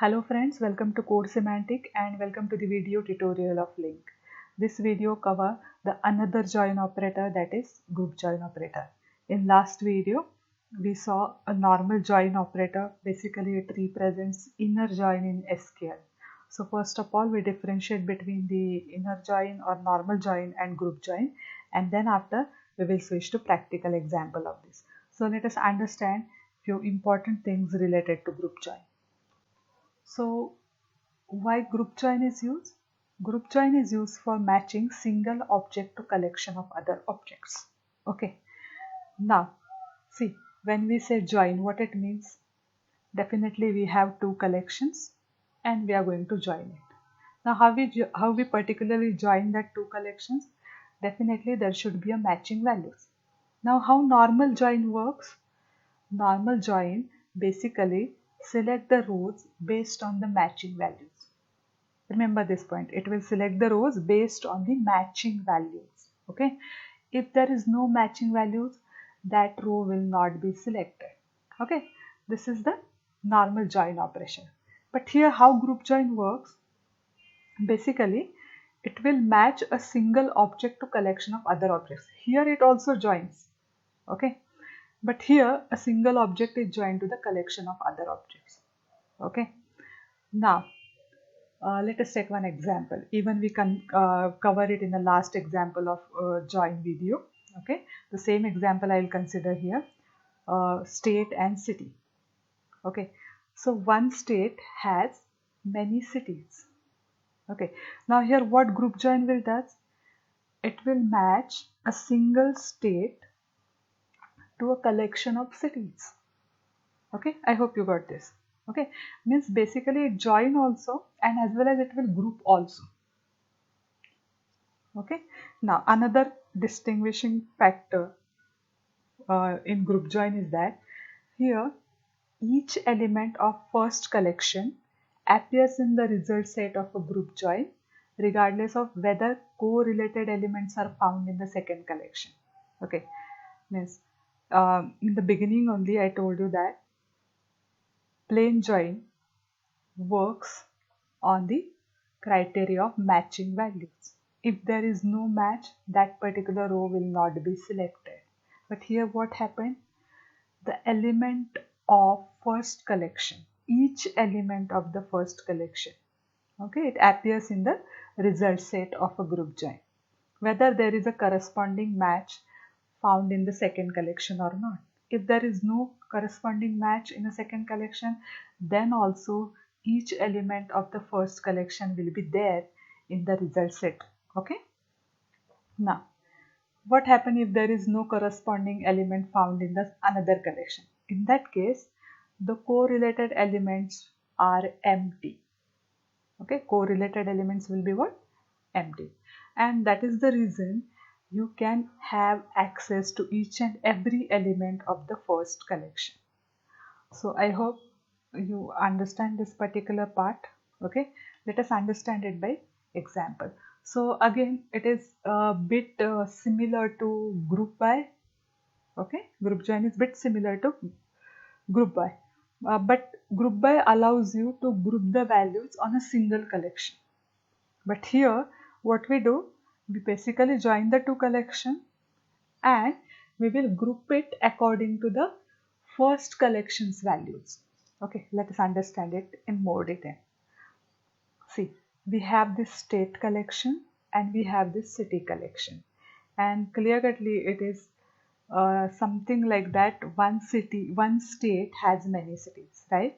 Hello friends, welcome to Code Semantic and welcome to the video tutorial of LINQ. This video cover the another join operator, that is group join operator. In last video, we saw a normal join operator. Basically, it represents inner join in SQL. So first of all, we differentiate between the inner join or normal join and group join, and then after we will switch to practical example of this. So let us understand few important things related to group join. So why group join is used? Group join is used for matching single object to collection of other objects. Okay. Now, see, when we say join, what it means? Definitely we have two collections and we are going to join it. Now, how we particularly join that two collections? Definitely there should be a matching values. Now, how normal join works? Normal join basically select the rows based on the matching values. Remember this point, it will select the rows based on the matching values. Okay, if there is no matching values, that row will not be selected. Okay, this is the normal join operation. But here how group join works, basically it will match a single object to collection of other objects. Here it also joins. Okay, but here a single object is joined to the collection of other objects. Okay, now let us take one example. Even we can cover it in the last example of join video. Okay, the same example I will consider here, state and city. Okay, so one state has many cities. Okay, now here what group join will does? It will match a single state to a collection of cities. Okay, I hope you got this. Okay, means basically it join also and as well as it will group also. Okay, now another distinguishing factor in group join is that here each element of first collection appears in the result set of a group join regardless of whether correlated elements are found in the second collection. Okay, means in the beginning only I told you that plain join works on the criteria of matching values. If there is no match, that particular row will not be selected. But here what happened? The element of first collection, each element of the first collection, okay, it appears in the result set of a group join, whether there is a corresponding match found in the second collection or not. If there is no corresponding match in the second collection, then also each element of the first collection will be there in the result set. Okay. Now, what happens if there is no corresponding element found in the another collection? In that case, the correlated elements are empty. Okay, correlated elements will be what? Empty. And that is the reason you can have access to each and every element of the first collection. So I hope you understand this particular part. Okay, let us understand it by example. So again, it is a bit similar to group by. Okay, group join is bit similar to group by, but group by allows you to group the values on a single collection. But here what we do, we basically join the two collection and we will group it according to the first collection's values. Okay, let us understand it in more detail. See, we have this state collection and we have this city collection, and clear-cutly it is something like that. One state has many cities, right?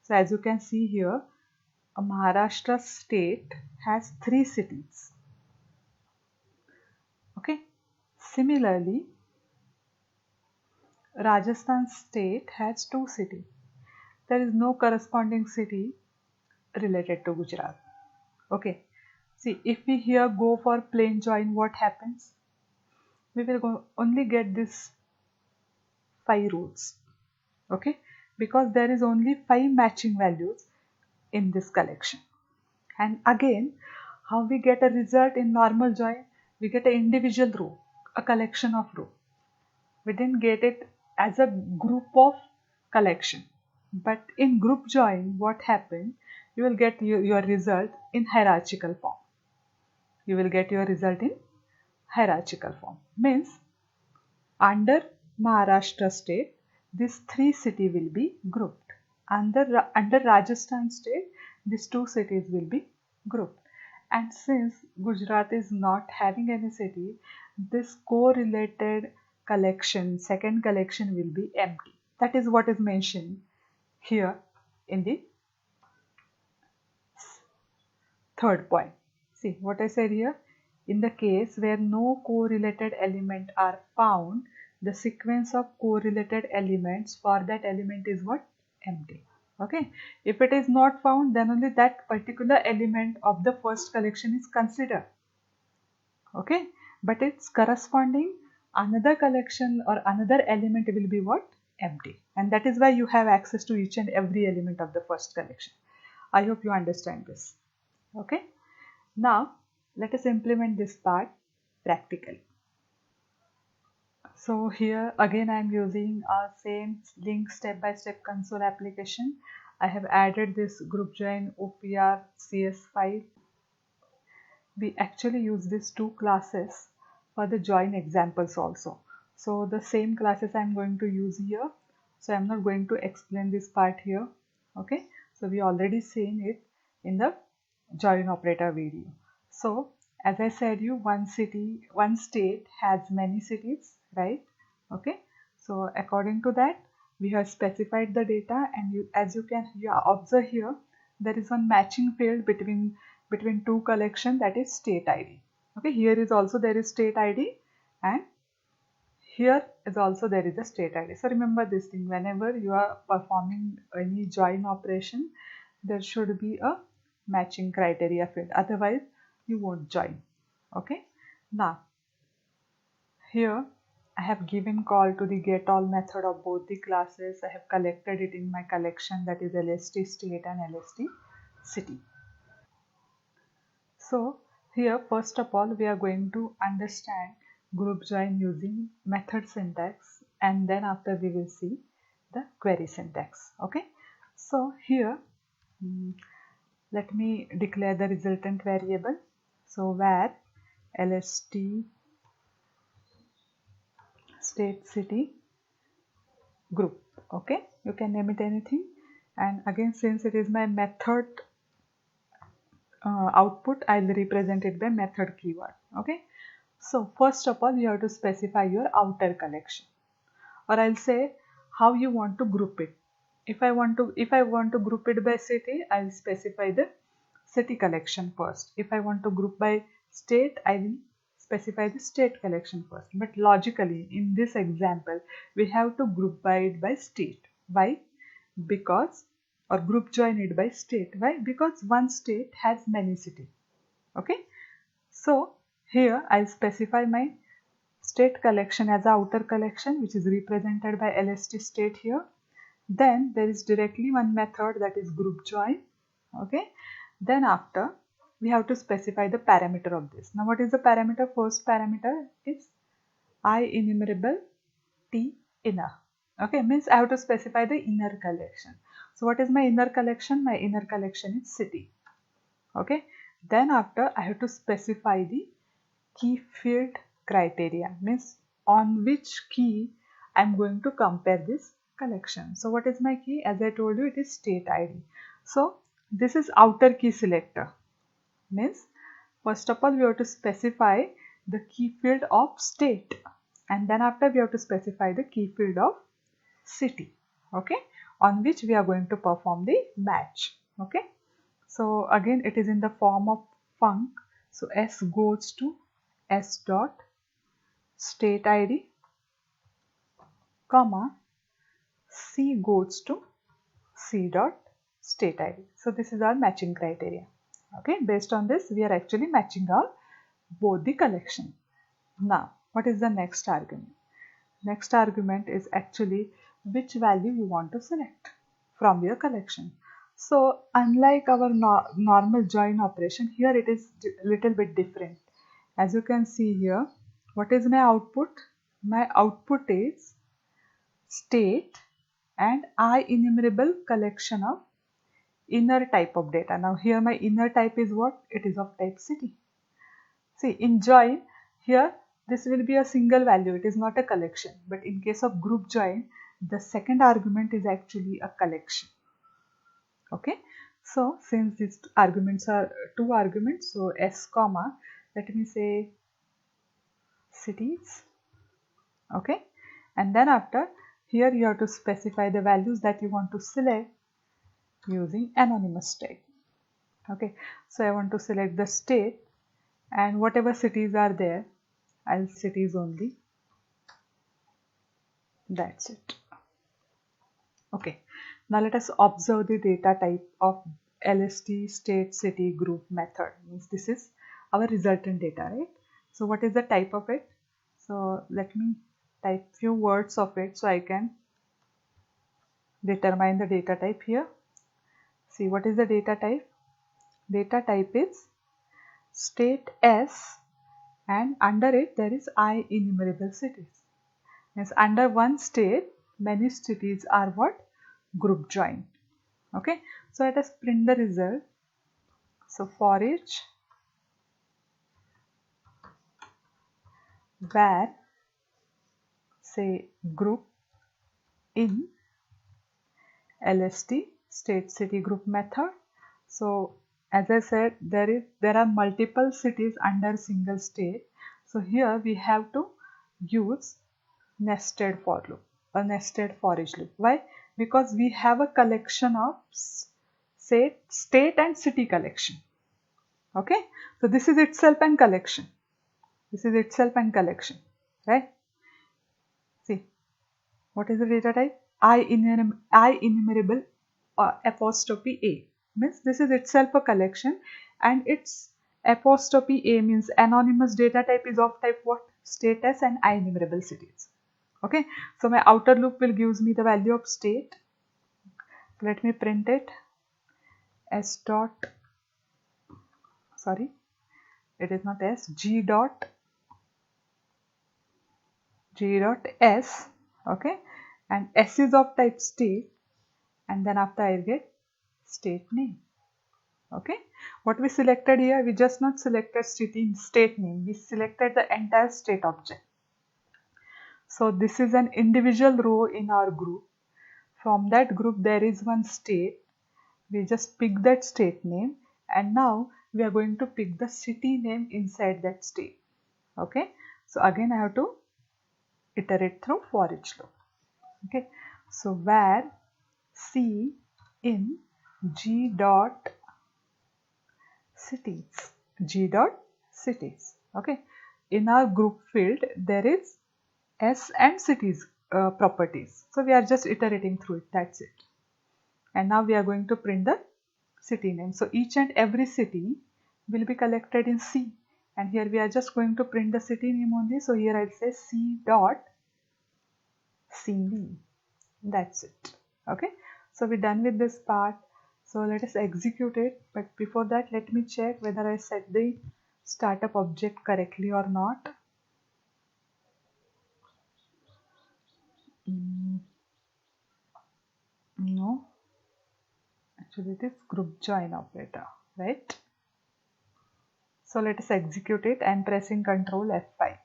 So as you can see here, a Maharashtra state has 3 cities. Okay, similarly Rajasthan state has 2 cities. There is no corresponding city related to Gujarat. Okay, see, if we here go for plain join, what happens? We will only get this 5 rows. Okay, because there is only 5 matching values in this collection. And again, how we get a result in normal join? We get an individual row, a collection of row. We didn't get it as a group of collection. But in group join, what happened? You will get your result in hierarchical form. You will get your result in hierarchical form. Means under Maharashtra state, these three cities will be grouped. Under Rajasthan state, these two cities will be grouped. And since Gujarat is not having any city, this correlated collection, second collection will be empty. That is what is mentioned here in the third point. See what I said here? In the case where no correlated element are found, the sequence of correlated elements for that element is what? Empty. Okay. If it is not found, then only that particular element of the first collection is considered. Okay. But its corresponding another collection or another element will be what? Empty. And that is why you have access to each and every element of the first collection. I hope you understand this. Okay. Now, let us implement this part practically. So here again I am using a same LINQ step-by-step console application. I have added this GroupJoin OPR CS file. We actually use these two classes for the join examples also. So the same classes I am going to use here. So I am not going to explain this part here. Okay. So we already seen it in the join operator video. So as I said you, one state has many cities, right? Okay. So according to that, we have specified the data, and as you can observe here, there is one matching field between two collection, that is state ID. Okay. Here is also there is state ID, and here is also there is a state ID. So remember this thing, whenever you are performing any join operation, there should be a matching criteria field, otherwise you won't join. Okay. Now here I have given call to the get all method of both the classes. I have collected it in my collection, that is LST state and LST city. So here first of all we are going to understand group join using method syntax, and then after we will see the query syntax. Okay. So here let me declare the resultant variable. So var lst state city group. Okay, you can name it anything. And again, since it is my method output, I'll represent it by method keyword. Okay. So first of all, you have to specify your outer collection, or I'll say how you want to group it. If I want to group it by city, I'll specify the city collection first. If I want to group by state, I will specify the state collection first. But logically, in this example, we have to group by it by state. Why? Because, or group join it by state. Why? Because one state has many cities. Okay. So here I'll specify my state collection as a outer collection, which is represented by LST state here. Then there is directly one method, that is group join. Okay. Then after we have to specify the parameter of this. Now what is the parameter? First parameter is I enumerable T inner. Okay, means I have to specify the inner collection. So what is my inner collection? My inner collection is city. Okay. Then after I have to specify the key field criteria, means on which key I am going to compare this collection. So what is my key? As I told you, it is state ID. So this is outer key selector. Means first of all we have to specify the key field of state, and then after we have to specify the key field of city. Okay, on which we are going to perform the match. Okay, so again it is in the form of func. So S goes to S dot state ID, comma C goes to C dot state ID. So this is our matching criteria. Okay, based on this we are actually matching our both the collection. Now what is the next argument? Next argument is actually which value you want to select from your collection. So unlike our normal join operation, here it is a little bit different. As you can see here, what is my output? My output is state and IEnumerable collection of inner type of data. Now here my inner type is what? It is of type city. See, in join, here this will be a single value, it is not a collection. But in case of group join, the second argument is actually a collection. Okay, so since these arguments are two arguments, so s comma, let me say cities. Okay, and then after, here you have to specify the values that you want to select using anonymous tag. Okay, so I want to select the state, and whatever cities are there, I'll cities only. That's it. Okay, now let us observe the data type of LST state city group method. Means this is our resultant data, right? So what is the type of it? So let me type few words of it so I can determine the data type here. See, what is the data type? Data type is state S, and under it there is IEnumerable cities. Means under one state, many cities are what? Group join. Okay, so let us print the result. So for each where say group in LST state city group method. So as I said, there are multiple cities under single state. So here we have to use nested for loop, a nested for each loop. Why? Because we have a collection of say state and city collection. Okay, so this is itself an collection. This is itself an collection, right? See, what is the data type? IEnumerable apostrophe A means this is itself a collection, and its apostrophe A means anonymous data type is of type what? Status and IEnumerable cities. Okay, so my outer loop will gives me the value of state. Let me print it s dot, sorry, it is not s, g dot s. Okay, and s is of type state, and then after I get state name. Okay, what we selected here, we just not selected state name, we selected the entire state object. So this is an individual row in our group. From that group there is one state, we just pick that state name, and now we are going to pick the city name inside that state. Okay, so again I have to iterate through for each loop. Okay, so where c in g dot cities, okay, in our group field there is s and cities properties, so we are just iterating through it, that's it. And now we are going to print the city name. So each and every city will be collected in C, and here we are just going to print the city name only. So here I'll say C dot CV. That's it. Okay, so we're done with this part. So let us execute it, but before that let me check whether I set the startup object correctly or not. No, actually it is group join operator, right? So let us execute it. I'm pressing Ctrl F5.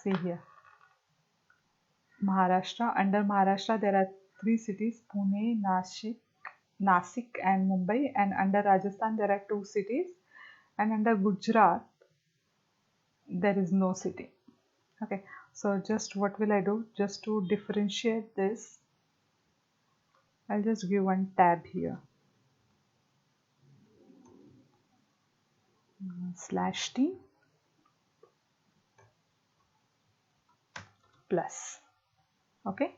See here, Maharashtra. Under Maharashtra there are 3 cities, Pune, Nasik and Mumbai, and under Rajasthan there are 2 cities, and under Gujarat there is no city. Okay, so just what will I do? Just to differentiate this, I'll just give one tab here, /t plus. Okay,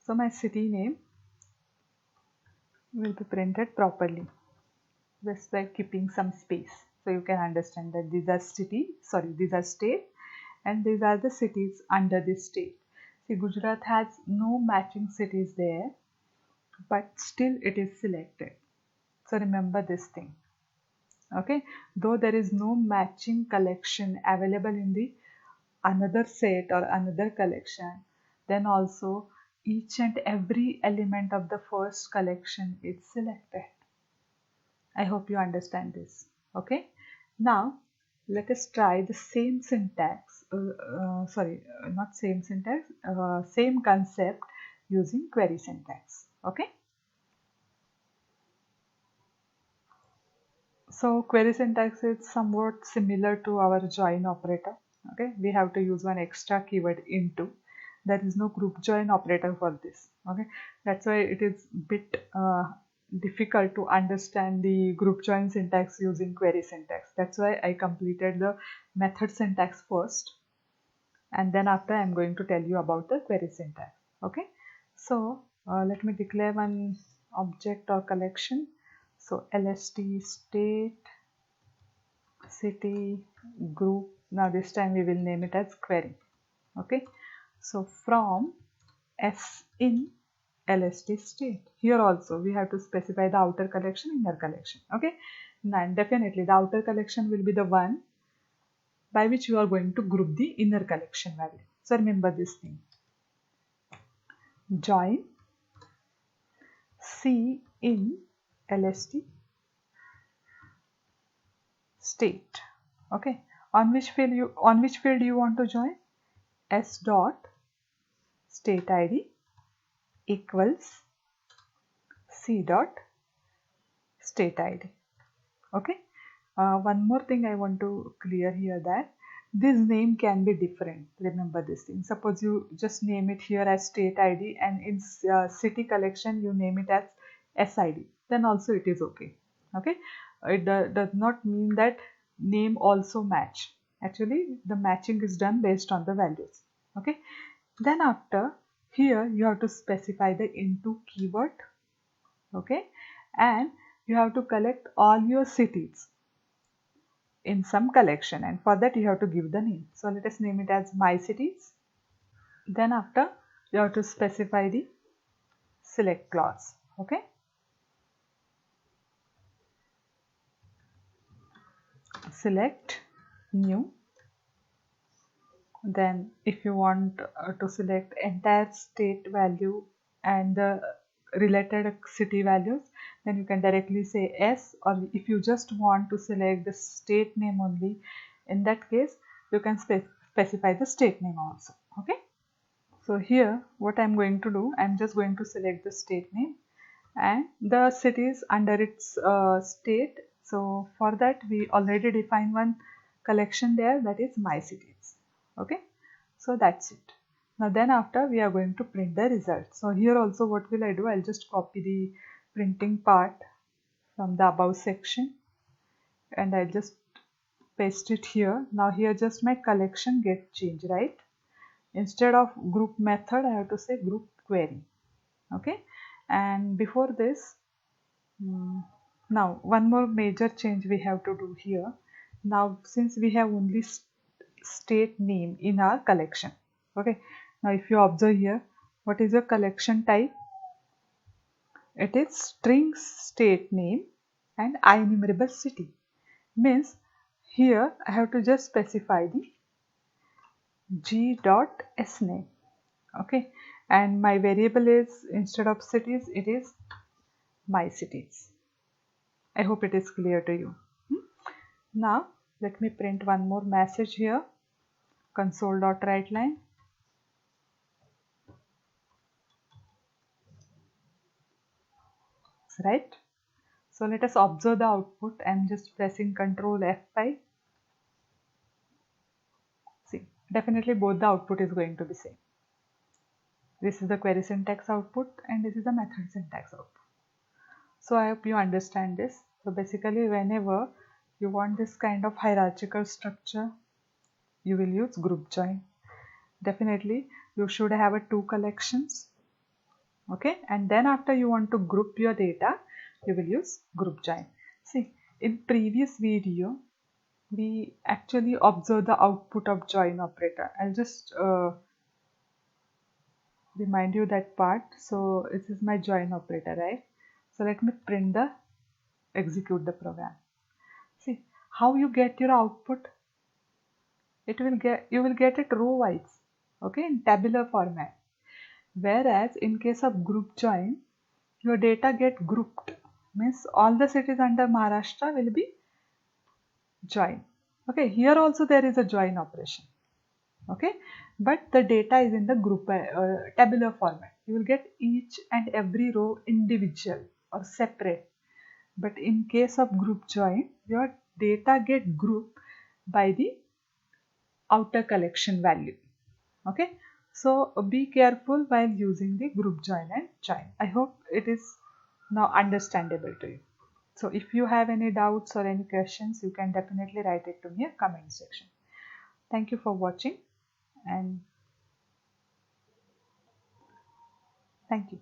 so my city name will be printed properly just by keeping some space, so you can understand that these are these are state, and these are the cities under this state. See, Gujarat has no matching cities there, but still it is selected. So remember this thing. Okay, though there is no matching collection available in the another set or another collection, then also each and every element of the first collection is selected. I hope you understand this. Okay. Now let us try the same syntax. Not same syntax. Same concept using query syntax. Okay. So query syntax is somewhat similar to our join operator. Okay, we have to use one extra keyword into. There is no group join operator for this. Okay, that's why it is bit difficult to understand the group join syntax using query syntax. That's why I completed the method syntax first, and then after I'm going to tell you about the query syntax. Okay, so let me declare one object or collection. So lst state city group. Now this time we will name it as query. Okay, so from s in lst state, here also we have to specify the outer collection, inner collection. Okay, and definitely the outer collection will be the one by which you are going to group the inner collection value. So remember this thing: join c in lst state. Okay, on which field you want to join? S dot state id equals c dot state id. Okay, one more thing I want to clear here, that this name can be different. Remember this thing. Suppose you just name it here as state id and in city collection you name it as sid, then also it is okay. Okay, it does not mean that name also match. Actually the matching is done based on the values. Okay, then after, here you have to specify the into keyword. Okay, and you have to collect all your cities in some collection, and for that you have to give the name. So let us name it as my cities. Then after, you have to specify the select clause. Okay, select new. Then if you want to select entire state value and the related city values, then you can directly say S, or if you just want to select the state name only, in that case you can specify the state name also. Okay, so here what I'm going to do, I'm just going to select the state name and the cities under its state. So for that we already define one collection there, that is my cities. Okay, so that's it. Now then after, we are going to print the result. So here also what will I do, I'll just copy the printing part from the above section and I'll just paste it here. Now here just my collection get changed, right? Instead of group method I have to say group query. Okay, and before this, now one more major change we have to do here. Now since we have only state name in our collection. Okay, now if you observe here, what is your collection type? It is string state name and IEnumerable city. Means here I have to just specify the g.s name. Okay, and my variable is, instead of cities, it is my cities. I hope it is clear to you. Now let me print one more message here. Console.writeLine. Right, so let us observe the output. I'm just pressing Ctrl F5. See, definitely both the output is going to be same. This is the query syntax output and this is the method syntax output. So I hope you understand this. So basically whenever you want this kind of hierarchical structure, you will use group join. Definitely you should have two collections. Okay, and then after you want to group your data, you will use group join. See, in previous video we actually observe the output of join operator. I'll just remind you that part. So this is my join operator, right? So let me execute the program. See how you get your output. you will get it row wise, okay, in tabular format. Whereas in case of group join, your data get grouped, means all the cities under Maharashtra will be join. Okay, here also there is a join operation. Okay, but the data is in the group tabular format. You will get each and every row individual or separate. But in case of group join, your data get grouped by the outer collection value. Okay, so be careful while using the group join and join. I hope it is now understandable to you. So if you have any doubts or any questions, you can definitely write it to me in comment section. Thank you for watching, and thank you.